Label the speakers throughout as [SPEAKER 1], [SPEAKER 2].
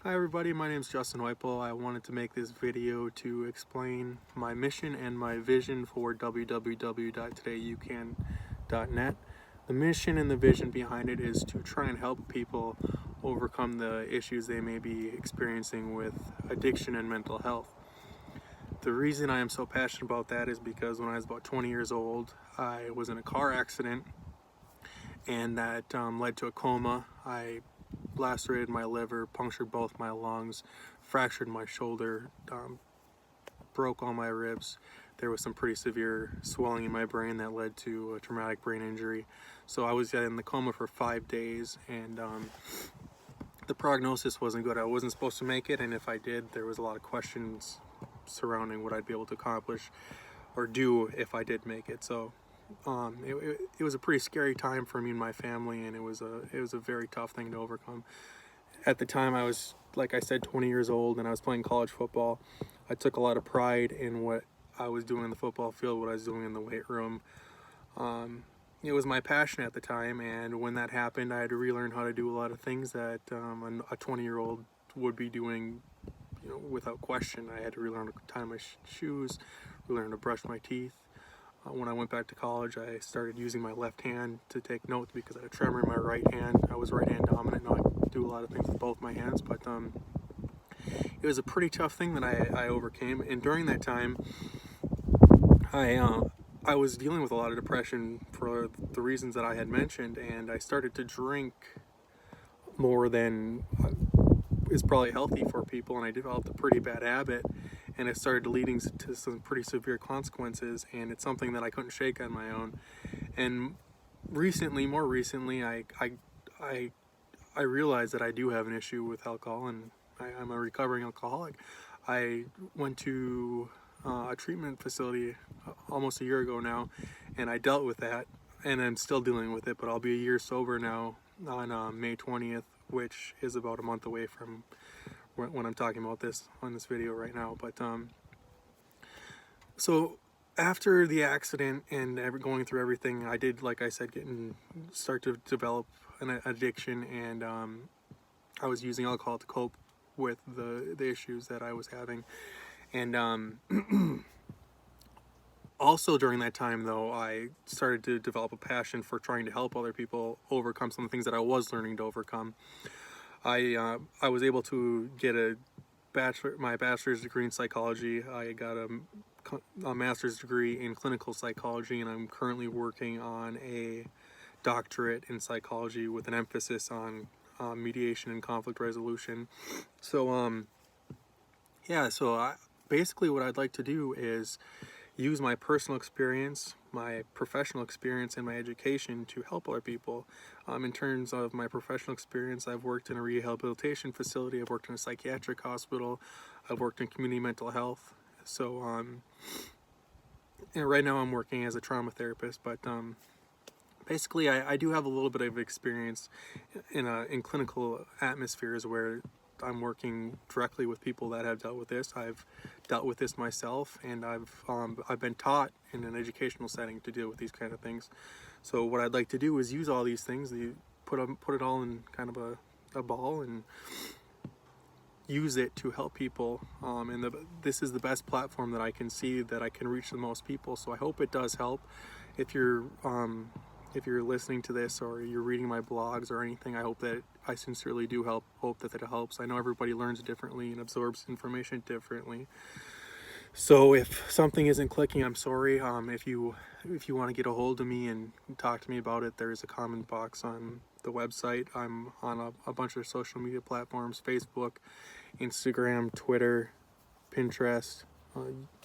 [SPEAKER 1] Hi everybody, my name is Justin Whipple. I wanted to make this video to explain my mission and my vision for www.todayucan.net. The mission and the vision behind it is to try and help people overcome the issues they may be experiencing with addiction and mental health. The reason I am so passionate about that is because when I was about 20 years old, I was in a car accident and that led to a coma. I lacerated my liver, punctured both my lungs, fractured my shoulder, broke all my ribs. There was some pretty severe swelling in my brain that led to a traumatic brain injury. So I was in the coma for 5 days, and the prognosis wasn't good. I wasn't supposed to make it, and if I did, there was a lot of questions surrounding what I'd be able to accomplish or do if I did make it. So it was a pretty scary time for me and my family, and it was a very tough thing to overcome. At the time, I was, like I said, 20 years old, and I was playing college football. I took a lot of pride in what I was doing in the football field, what I was doing in the weight room. It was my passion at the time, and when that happened, I had to relearn how to do a lot of things that a 20-year-old would be doing, without question. I had to relearn to tie my shoes, relearn to brush my teeth. When I went back to college, I started using my left hand to take notes because I had a tremor in my right hand. I was right hand dominant. Now I do a lot of things with both my hands, but it was a pretty tough thing that I overcame. And during that time, I was dealing with a lot of depression for the reasons that I had mentioned, and I started to drink more than is probably healthy for people, and I developed a pretty bad habit, and it started leading to some pretty severe consequences, and it's something that I couldn't shake on my own. And more recently, I realized that I do have an issue with alcohol, and I'm a recovering alcoholic. I went to a treatment facility almost a year ago now, and I dealt with that, and I'm still dealing with it, but I'll be a year sober now on May 20th, which is about a month away from when I'm talking about this on this video right now. But so after the accident and going through everything, I did, like I said, start to develop an addiction, and I was using alcohol to cope with the issues that I was having. And also during that time, though, I started to develop a passion for trying to help other people overcome some of the things that I was learning to overcome. I was able to get my bachelor's degree in psychology. I got a master's degree in clinical psychology, and I'm currently working on a doctorate in psychology with an emphasis on mediation and conflict resolution. So basically what I'd like to do is use my personal experience, my professional experience, and my education to help other people. In terms of my professional experience, I've worked in a rehabilitation facility, I've worked in a psychiatric hospital, I've worked in community mental health. So, and right now I'm working as a trauma therapist, but basically I do have a little bit of experience in clinical atmospheres where I'm working directly with people that have dealt with this. I've dealt with this myself, and I've been taught in an educational setting to deal with these kind of things. So what I'd like to do is use all these things, put it all in kind of a ball and use it to help people. This is the best platform that I can see that I can reach the most people. So I hope it does help. If you're listening to this or you're reading my blogs or anything, I sincerely do hope that it helps. I know everybody learns differently and absorbs information differently. So if something isn't clicking, I'm sorry. If you want to get a hold of me and talk to me about it, there's a comment box on the website. I'm on a bunch of social media platforms: Facebook, Instagram, Twitter, Pinterest,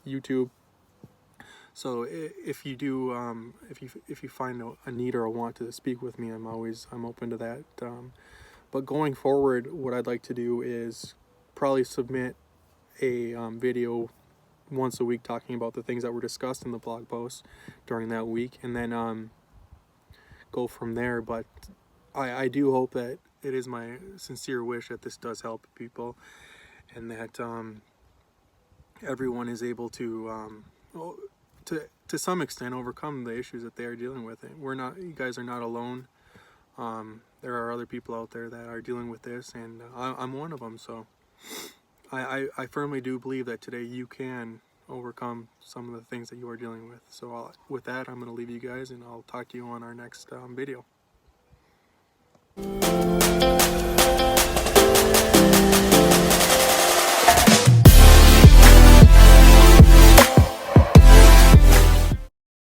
[SPEAKER 1] YouTube. So if you do, if you find a need or a want to speak with me, I'm open to that. But going forward, what I'd like to do is probably submit a video once a week talking about the things that were discussed in the blog post during that week, and then go from there. But I do hope that it is my sincere wish that this does help people, and that everyone is able to some extent overcome the issues that they are dealing with. You guys are not alone. there are other people out there that are dealing with this, and I'm one of them. So I firmly do believe that today you can overcome some of the things that you are dealing with. So with that, I'm going to leave you guys, and I'll talk to you on our next video.